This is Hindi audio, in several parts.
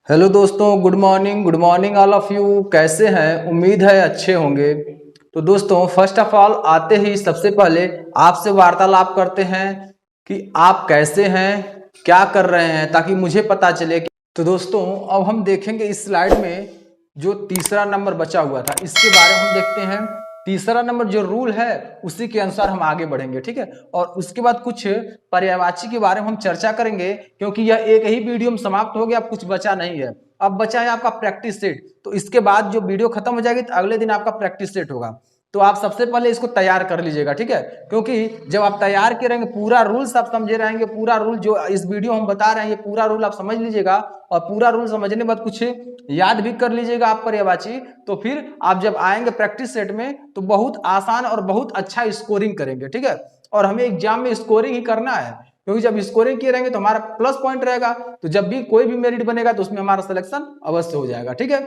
हेलो दोस्तों, good morning all of you. कैसे हैं? उम्मीद है अच्छे होंगे। तो दोस्तों, फर्स्ट ऑफ ऑल आते ही सबसे पहले आपसे वार्तालाप करते हैं कि आप कैसे हैं, क्या कर रहे हैं, ताकि मुझे पता चले कि तो दोस्तों अब हम देखेंगे इस स्लाइड में जो तीसरा नंबर बचा हुआ था इसके बारे में हम देखते हैं। तीसरा नंबर जो रूल है उसी के अनुसार हम आगे बढ़ेंगे, ठीक है। और उसके बाद कुछ पर्यायवाची के बारे में हम चर्चा करेंगे, क्योंकि यह एक ही वीडियो में समाप्त हो गया, अब कुछ बचा नहीं है। अब बचा है आपका प्रैक्टिस सेट। तो इसके बाद जो वीडियो खत्म हो जाएगी तो अगले दिन आपका प्रैक्टिस सेट होगा। तो आप सबसे पहले इसको तैयार कर लीजिएगा, ठीक है। क्योंकि जब आप तैयार करेंगे, पूरा रूल्स आप समझे रहेंगे, पूरा रूल जो इस वीडियो हम बता रहे हैं ये पूरा रूल आप समझ लीजिएगा। और पूरा रूल समझने के बाद कुछ याद भी कर लीजिएगा आप पर्यायवाची। तो फिर आप जब आएंगे प्रैक्टिस सेट में तो बहुत आसान और बहुत अच्छा स्कोरिंग करेंगे, ठीक है। और हमें एग्जाम में स्कोरिंग ही करना है, क्योंकि जब स्कोरिंग किए रहेंगे तो हमारा प्लस पॉइंट रहेगा। तो जब भी कोई भी मेरिट बनेगा तो उसमें हमारा सिलेक्शन अवश्य हो जाएगा, ठीक है।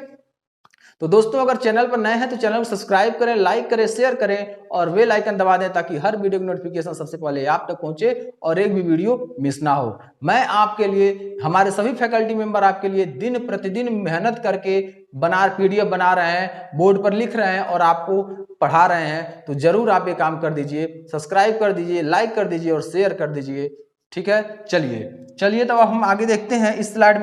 तो दोस्तों, अगर चैनल पर नए हैं तो चैनल को सब्सक्राइब करें, लाइक करें, शेयर करें और बेल आइकन दबा दें, ताकि हर वीडियो की नोटिफिकेशन सबसे पहले आप तक पहुंचे और एक भी वीडियो मिस ना हो। मैं आपके लिए, हमारे सभी फैकल्टी मेंबर आपके लिए दिन प्रतिदिन मेहनत करके पीडीएफ बना रहे हैं, बोर्ड पर लिख रहे हैं और आपको पढ़ा रहे हैं। तो जरूर आप ये काम कर दीजिए, सब्सक्राइब कर दीजिए, लाइक कर दीजिए और शेयर कर दीजिए, ठीक है। चलिए तो अब हम आगे देखते हैं। इस स्लाइड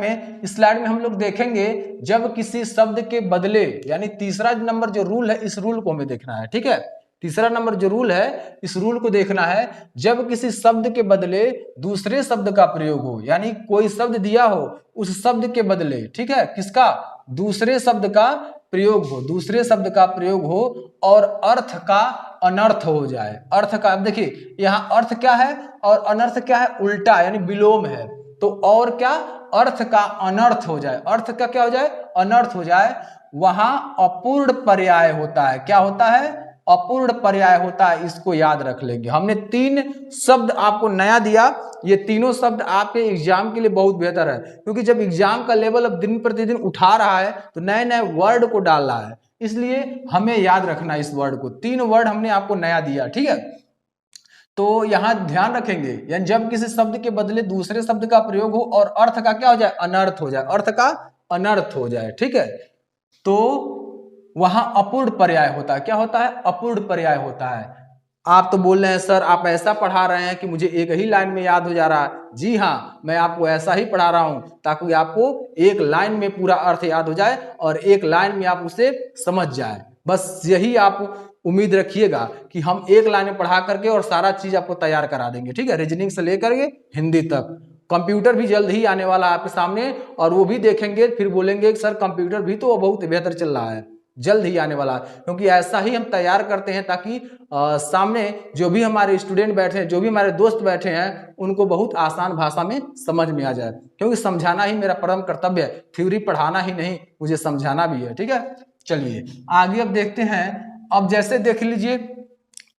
में हम लोग देखेंगे जब किसी शब्द के बदले, यानी तीसरा नंबर जो रूल है इस रूल को हमें देखना है, ठीक है। तीसरा नंबर जो रूल है इस रूल को देखना है। जब किसी शब्द के बदले दूसरे शब्द का प्रयोग हो, यानी कोई शब्द दिया हो, उस शब्द के बदले, ठीक है, किसका? दूसरे शब्द का प्रयोग हो, दूसरे शब्द का प्रयोग हो और अर्थ का अनर्थ हो जाए। अर्थ का, अब देखिए यहाँ अर्थ क्या है और अनर्थ क्या है, उल्टा यानी विलोम है। तो और क्या, अर्थ का अनर्थ हो जाए, अर्थ का क्या हो जाए, अनर्थ हो जाए, वहां अपूर्ण पर्याय होता है। क्या होता है? अपूर्ण पर्याय होता है। इसको याद रख लेंगे। हमने 3 शब्द आपको नया दिया, ये तीनों शब्द आपके एग्जाम के लिए बहुत बेहतर है, क्योंकि जब एग्जाम का लेवल अब दिन प्रतिदिन उठा रहा है तो नए नए वर्ड को डाल रहा है, इसलिए हमें याद रखना इस वर्ड को। 3 वर्ड हमने आपको नया दिया, ठीक है। तो यहां ध्यान रखेंगे, यानी जब किसी शब्द के बदले दूसरे शब्द का प्रयोग हो और अर्थ का क्या हो जाए, अनर्थ हो जाए, अर्थ का अनर्थ हो जाए, ठीक है। तो वहां अपूर्ण पर्याय होता है। क्या होता है? अपूर्ण पर्याय होता है। आप तो बोल रहे हैं सर आप ऐसा पढ़ा रहे हैं कि मुझे एक ही लाइन में याद हो जा रहा है। जी हाँ, मैं आपको ऐसा ही पढ़ा रहा हूं ताकि आपको एक लाइन में पूरा अर्थ याद हो जाए और एक लाइन में आप उसे समझ जाए। बस यही आप उम्मीद रखिएगा कि हम एक लाइन में पढ़ा करके और सारा चीज आपको तैयार करा देंगे, ठीक है। रीजनिंग से लेकर के हिंदी तक। कंप्यूटर भी जल्द ही आने वाला है आपके सामने, और वो भी देखेंगे, फिर बोलेंगे सर कंप्यूटर भी तो बहुत बेहतर चल रहा है। जल्द ही आने वाला है, क्योंकि ऐसा ही हम तैयार करते हैं ताकि सामने जो भी हमारे स्टूडेंट बैठे हैं, जो भी हमारे दोस्त बैठे हैं, उनको बहुत आसान भाषा में समझ में आ जाए। क्योंकि समझाना ही मेरा परम कर्तव्य है, थ्योरी पढ़ाना ही नहीं, मुझे समझाना भी है, ठीक है। चलिए आगे अब देखते हैं। अब जैसे देख लीजिए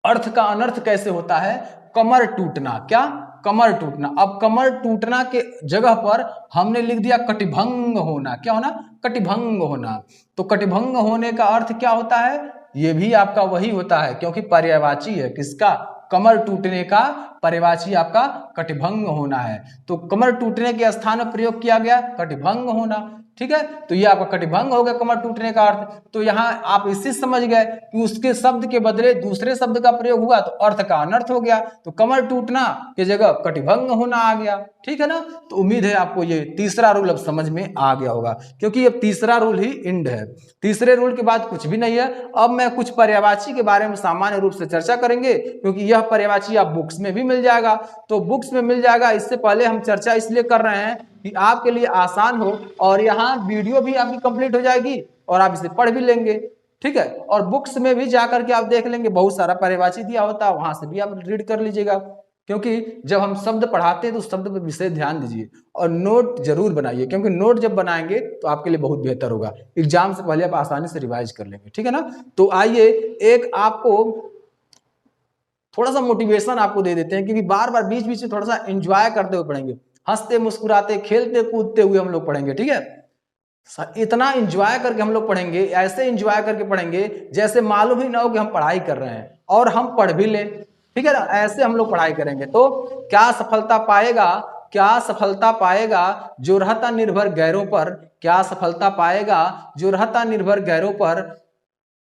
अर्थ का अनर्थ कैसे होता है। कमर टूटना, क्या? कमर टूटना। अब कमर टूटना के जगह पर हमने लिख दिया कटिभंग होना। क्या होना? कटिभंग होना। तो कटिभंग होने का अर्थ क्या होता है? ये भी आपका वही होता है, क्योंकि पर्यायवाची है। किसका? कमर टूटने का पर्यायवाची आपका कटिभंग होना है। तो कमर टूटने के स्थान में प्रयोग किया गया कटिभंग होना, ठीक है। तो ये आपका कटिभंग हो गया कमर टूटने का अर्थ। तो यहां आप इससे समझ गए कि उसके शब्द के बदले दूसरे शब्द का प्रयोग हुआ तो अर्थ का अनर्थ हो गया। तो कमर टूटना की जगह कटिभंग होना आ गया, ठीक है ना। तो उम्मीद है आपको ये तीसरा रूल अब समझ में आ गया होगा, क्योंकि अब तीसरा रूल ही इंड है। तीसरे रूल के बाद कुछ भी नहीं है। अब मैं कुछ पर्यायवाची के बारे में सामान्य रूप से चर्चा करेंगे, क्योंकि यह पर्यायवाची आप बुक्स में भी मिल जाएगा। तो बुक्स में मिल जाएगा, इससे पहले हम चर्चा इसलिए कर रहे हैं कि आपके लिए आसान हो, और यहाँ वीडियो भी आपकी कंप्लीट हो जाएगी और आप इसे पढ़ भी लेंगे, ठीक है। और बुक्स में भी जाकर के आप देख लेंगे, बहुत सारा पर्यायवाची दिया होता है, वहां से भी आप रीड कर लीजिएगा। क्योंकि जब हम शब्द पढ़ाते हैं तो उस शब्द पर विशेष ध्यान दीजिए और नोट जरूर बनाइए, क्योंकि नोट जब बनाएंगे तो आपके लिए बहुत बेहतर होगा। एग्जाम से पहले आप आसानी से रिवाइज कर लेंगे, ठीक है ना। तो आइए एक आपको थोड़ा सा मोटिवेशन आपको दे देते हैं, क्योंकि बार बार बीच बीच में थोड़ा सा एंजॉय करते हुए पढ़ेंगे, हंसते मुस्कुराते खेलते कूदते हुए हम लोग पढ़ेंगे, ठीक है। इतना एंजॉय करके हम लोग पढ़ेंगे, ऐसे एंजॉय करके पढ़ेंगे जैसे मालूम ही ना हो कि हम पढ़ाई कर रहे हैं और हम पढ़ भी लें, ठीक है ना। ऐसे हम लोग पढ़ाई करेंगे तो क्या सफलता पाएगा क्या सफलता पाएगा जो रहता निर्भर गैरों पर, क्या सफलता पाएगा जो रहता निर्भर गैरों पर।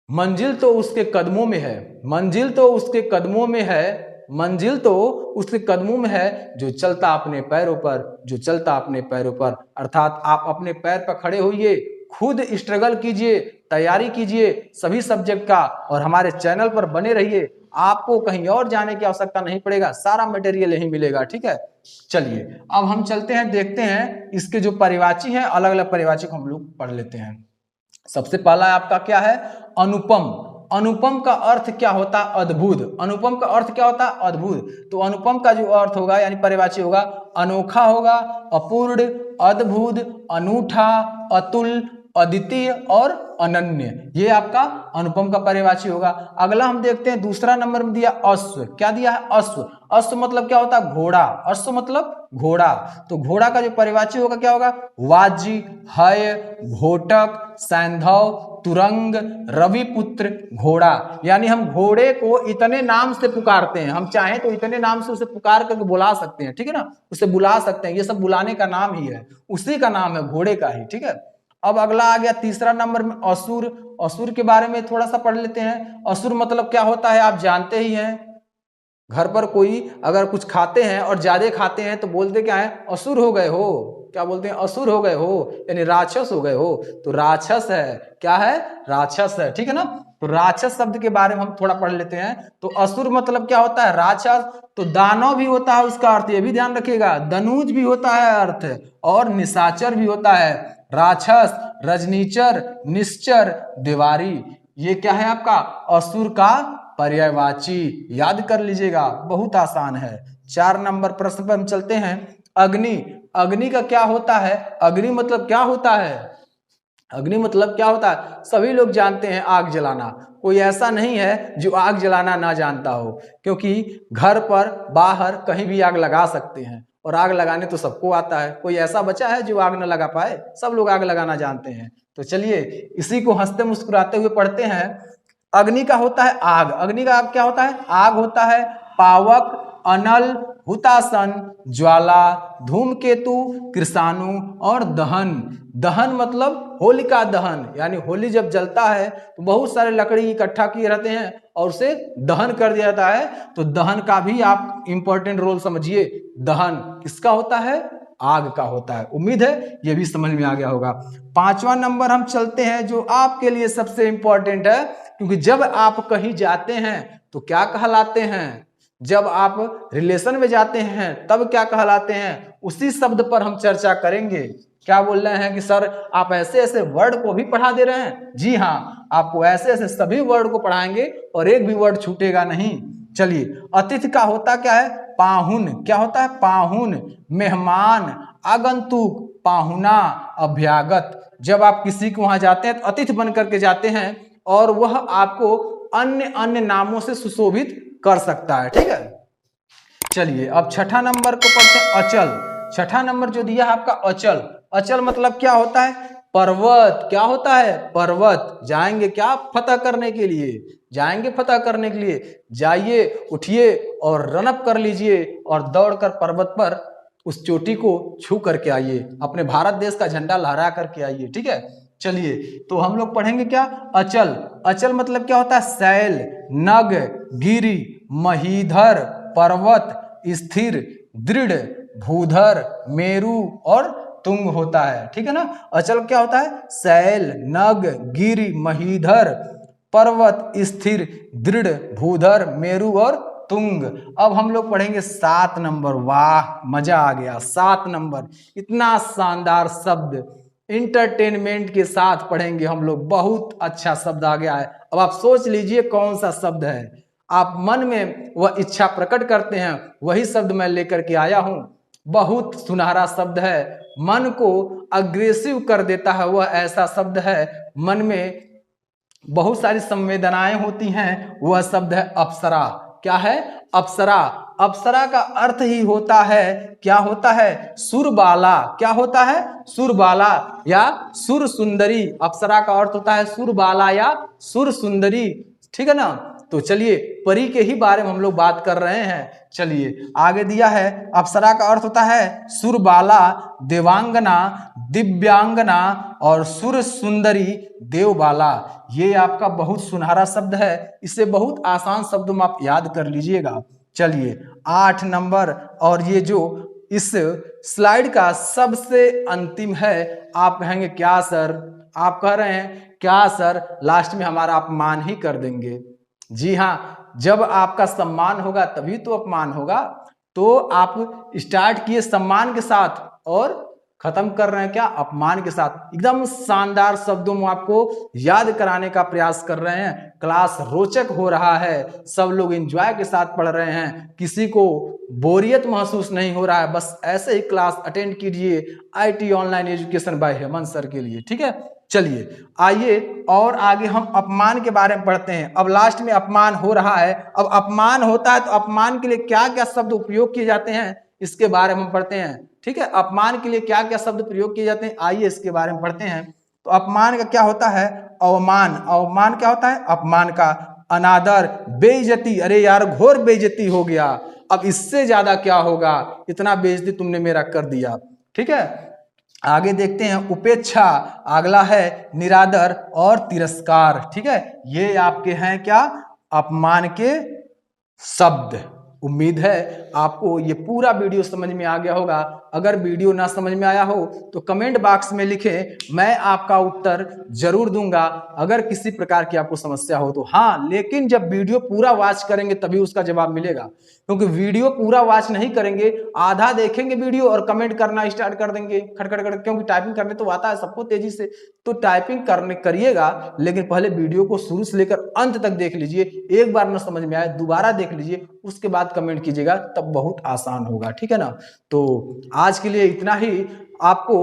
मंजिल तो उसके कदमों में है, मंजिल तो उसके कदमों में है, मंजिल तो उसके कदमों में है जो चलता अपने पैरों पर, जो चलता अपने पैरों पर। अर्थात आप अपने पैर पर खड़े होइए, खुद स्ट्रगल कीजिए, तैयारी कीजिए सभी सब्जेक्ट का, और हमारे चैनल पर बने रहिए। आपको कहीं और जाने की आवश्यकता नहीं पड़ेगा, सारा मटेरियल यहीं मिलेगा। ठीक है, चलिए अब हम चलते हैं, देखते हैं इसके जो परिवाची हैं, अलग अलग परिवाची को हम लोग पढ़ लेते हैं। सबसे पहला आपका क्या है, अनुपम। अनुपम का अर्थ क्या होता है, अद्भुत। अनुपम का अर्थ क्या होता है, अद्भुत। तो अनुपम का जो अर्थ होगा यानी परिवाची होगा, अनोखा होगा, अपूर्ण, अद्भुत, अनूठा, अतुल, अद्वितीय और अनन्य। ये आपका अनुपम का परिवाची होगा। अगला हम देखते हैं, दूसरा नंबर में दिया अश्व। क्या दिया है, अश्व। अश्व मतलब क्या होता है, घोड़ा। अश्व मतलब घोड़ा। तो घोड़ा का जो परिवाची होगा क्या होगा, वाजी, हय, घोटक, सैंधव, तुरंग, रविपुत्र, घोड़ा। यानी हम घोड़े को इतने नाम से पुकारते हैं, हम चाहें तो इतने नाम से उसे पुकार करके बुला सकते हैं। ठीक है ना, उसे बुला सकते हैं, ये सब बुलाने का नाम ही है, उसी का नाम है, घोड़े का ही। ठीक है, अब अगला आ गया तीसरा नंबर में असुर। असुर के बारे में थोड़ा सा पढ़ लेते हैं। असुर मतलब क्या होता है, आप जानते ही हैं। घर पर कोई अगर कुछ खाते हैं और ज्यादा खाते हैं तो बोलते क्या है, असुर हो गए हो। क्या बोलते हैं, असुर हो गए हो, यानी राक्षस हो गए हो। तो राक्षस है, क्या है, राक्षस है। ठीक है ना, तो राक्षस शब्द के बारे में हम थोड़ा पढ़ लेते हैं। तो असुर मतलब क्या होता है, राक्षस। तो दानव भी होता है उसका अर्थ, ये भी ध्यान रखिएगा, दनुज भी होता है अर्थ, और निशाचर भी होता है। राक्षस, रजनीचर, निश्चर, दीवारी, ये क्या है आपका असुर का पर्यायवाची। याद कर लीजिएगा, बहुत आसान है। 4 नंबर प्रश्न पर हम चलते हैं। अग्नि। अग्नि का क्या होता है, अग्नि मतलब क्या होता है, अग्नि मतलब क्या होता है, सभी लोग जानते हैं, आग जलाना। कोई ऐसा नहीं है जो आग जलाना ना जानता हो, क्योंकि घर पर बाहर कहीं भी आग लगा सकते हैं, और आग लगाने तो सबको आता है। कोई ऐसा बचा है जो आग न लगा पाए, सब लोग आग लगाना जानते हैं। तो चलिए इसी को हंसते मुस्कुराते हुए पढ़ते हैं। अग्नि का होता है आग। अग्नि का आग क्या होता है, आग होता है, पावक, अनल, हुतासन, ज्वाला, धूमकेतु, कृषाणु और दहन। दहन मतलब होलिका दहन, यानी होली जब जलता है तो बहुत सारे लकड़ी इकट्ठा किए रहते हैं और उसे दहन कर दिया जाता है। तो दहन का भी आप इंपॉर्टेंट रोल समझिए। दहन किसका होता है, आग का होता है। उम्मीद है ये भी समझ में आ गया होगा। 5वां नंबर हम चलते हैं, जो आपके लिए सबसे इंपॉर्टेंट है, क्योंकि जब आप कहीं जाते हैं तो क्या कहलाते हैं, जब आप रिलेशन में जाते हैं तब क्या कहलाते हैं, उसी शब्द पर हम चर्चा करेंगे। क्या बोल रहे हैं कि सर आप ऐसे ऐसे वर्ड को भी पढ़ा दे रहे हैं। जी हाँ, आपको ऐसे ऐसे सभी वर्ड को पढ़ाएंगे और एक भी वर्ड छूटेगा नहीं। चलिए, अतिथि का होता क्या है, पाहुन। क्या होता है, पाहुन, मेहमान, आगंतुक, पाहुना, अभ्यागत। जब आप किसी के वहां जाते हैं तो अतिथि बन करके जाते हैं, और वह आपको अन्य अन्य नामों से सुशोभित कर सकता है। ठीक है, चलिए अब 6ठा नंबर को पढ़ते हैं, अचल। 6ठा नंबर जो दिया है आपका अचल। अचल मतलब क्या होता है, पर्वत। क्या होता है, पर्वत। जाएंगे क्या, फतह करने के लिए, जाएंगे फतह करने के लिए, जाइए, उठिए और रन अप कर लीजिए और दौड़कर पर्वत पर उस चोटी को छू करके आइए, अपने भारत देश का झंडा लहरा करके आइए। ठीक है, चलिए तो हम लोग पढ़ेंगे क्या, अचल। अचल मतलब क्या होता है, शैल, नग, गिरि, महीधर, पर्वत, स्थिर, दृढ़, भूधर, मेरु और तुंग होता है। ठीक है ना, अचल क्या होता है, शैल, नग, गिरि, महीधर, पर्वत, स्थिर, दृढ़, भूधर, मेरु और तुंग। अब हम लोग पढ़ेंगे 7 नंबर। वाह मजा आ गया, 7 नंबर, इतना शानदार शब्द, इंटरटेनमेंट के साथ पढ़ेंगे हम लोग। बहुत अच्छा शब्द आ गया है। अब आप सोच लीजिए कौन सा शब्द है, आप मन में वह इच्छा प्रकट करते हैं, वही शब्द मैं लेकर के आया हूं। बहुत सुनहरा शब्द है, मन को अग्रेसिव कर देता है, वह ऐसा शब्द है, मन में बहुत सारी संवेदनाएं होती हैं, वह शब्द है अप्सरा। क्या है, अप्सरा। अप्सरा का अर्थ ही होता है, क्या होता है, सुरबाला। क्या होता है, सुरबाला या सुर सुंदरी। अप्सरा का अर्थ होता है सुरबाला या सुर सुंदरी। ठीक है ना, तो चलिए परी के ही बारे में हम लोग बात कर रहे हैं। चलिए आगे दिया है, अप्सरा का अर्थ होता है सुरबाला, देवांगना, दिव्यांगना और सुर सुंदरी, देवबाला। ये आपका बहुत सुनहरा शब्द है, इसे बहुत आसान शब्दों में आप याद कर लीजिएगा। चलिए 8 नंबर, और ये जो इस स्लाइड का सबसे अंतिम है। आप कहेंगे क्या सर, आप कह रहे हैं क्या सर लास्ट में हमारा अपमान ही कर देंगे। जी हाँ, जब आपका सम्मान होगा तभी तो अपमान होगा। तो आप स्टार्ट किए सम्मान के साथ और खत्म कर रहे हैं क्या, अपमान के साथ। एकदम शानदार शब्दों में आपको याद कराने का प्रयास कर रहे हैं। क्लास रोचक हो रहा है, सब लोग एंजॉय के साथ पढ़ रहे हैं, किसी को बोरियत महसूस नहीं हो रहा है। बस ऐसे ही क्लास अटेंड कीजिए IT online education by Hemant sir के लिए, ठीक है। चलिए आइए और आगे हम अपमान के बारे में पढ़ते हैं। अब लास्ट में अपमान हो रहा है, अब अपमान होता है तो अपमान के लिए क्या क्या शब्द उपयोग किए जाते हैं इसके बारे में हम पढ़ते हैं, ठीक है। अपमान के लिए क्या क्या शब्द प्रयोग किए जाते हैं, आइए इसके बारे में पढ़ते हैं। तो अपमान का क्या होता है, अवमान। अवमान क्या होता है, अपमान का। अनादर, बेइज्जती, अरे यार घोर बेइज्जती हो गया, अब इससे ज्यादा क्या होगा, इतना बेइज्जती तुमने मेरा कर दिया, ठीक है। आगे देखते हैं उपेक्षा, अगला है निरादर और तिरस्कार, ठीक है। ये आपके हैं क्या, अपमान के शब्द। उम्मीद है आपको ये पूरा वीडियो समझ में आ गया होगा। अगर वीडियो ना समझ में आया हो तो कमेंट बॉक्स में लिखें, मैं आपका उत्तर जरूर दूंगा। अगर किसी प्रकार की आपको समस्या हो तो हाँ, लेकिन जब वीडियो पूरा वॉच करेंगे तभी उसका जवाब मिलेगा, क्योंकि वीडियो पूरा वॉच नहीं करेंगे, आधा देखेंगे वीडियो और कमेंट करना स्टार्ट कर देंगे खटखट खट, क्योंकि टाइपिंग करने तो आता है सबको तेजी से, तो टाइपिंग करने करिएगा, लेकिन पहले वीडियो को शुरू से लेकर अंत तक देख लीजिए। एक बार न समझ में आए दोबारा देख लीजिए, उसके बाद कमेंट कीजिएगा, तब बहुत आसान होगा, ठीक है ना। तो आज के लिए इतना ही। आपको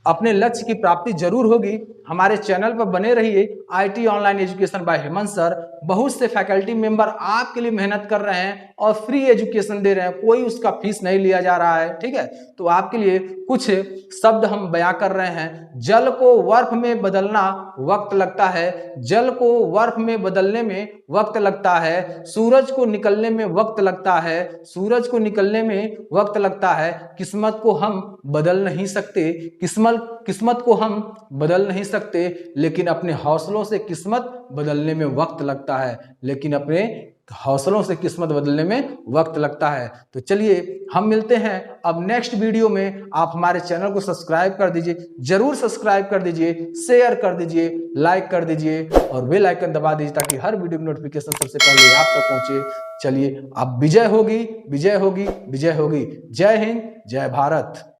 अपने लक्ष्य की प्राप्ति जरूर होगी। हमारे चैनल पर बने रहिए। IT online education by Hemant sir, बहुत से फैकल्टी मेंबर आपके लिए मेहनत कर रहे हैं और फ्री एजुकेशन दे रहे हैं, कोई उसका फीस नहीं लिया जा रहा है, ठीक है। तो आपके लिए कुछ शब्द हम बयां कर रहे हैं। जल को बर्फ में बदलना वक्त लगता है, जल को बर्फ में बदलने में वक्त लगता है, सूरज को निकलने में वक्त लगता है, सूरज को निकलने में वक्त लगता है। किस्मत को हम बदल नहीं सकते, किस्मत को हम बदल नहीं सकते, लेकिन अपने हौसलों से किस्मत बदलने में वक्त लगता है, लेकिन अपने हौसलों से किस्मत बदलने में वक्त लगता है। तो चलिए हम मिलते हैं अब नेक्स्ट वीडियो में। आप हमारे चैनल को सब्सक्राइब कर दीजिए, जरूर सब्सक्राइब कर दीजिए, शेयर कर दीजिए, लाइक कर दीजिए और बेल आइकन दबा दीजिए, ताकि हर वीडियो की नोटिफिकेशन सबसे पहले आप तक पहुंचे। चलिए अब विजय होगी, विजय होगी, विजय होगी। जय हिंद, जय भारत।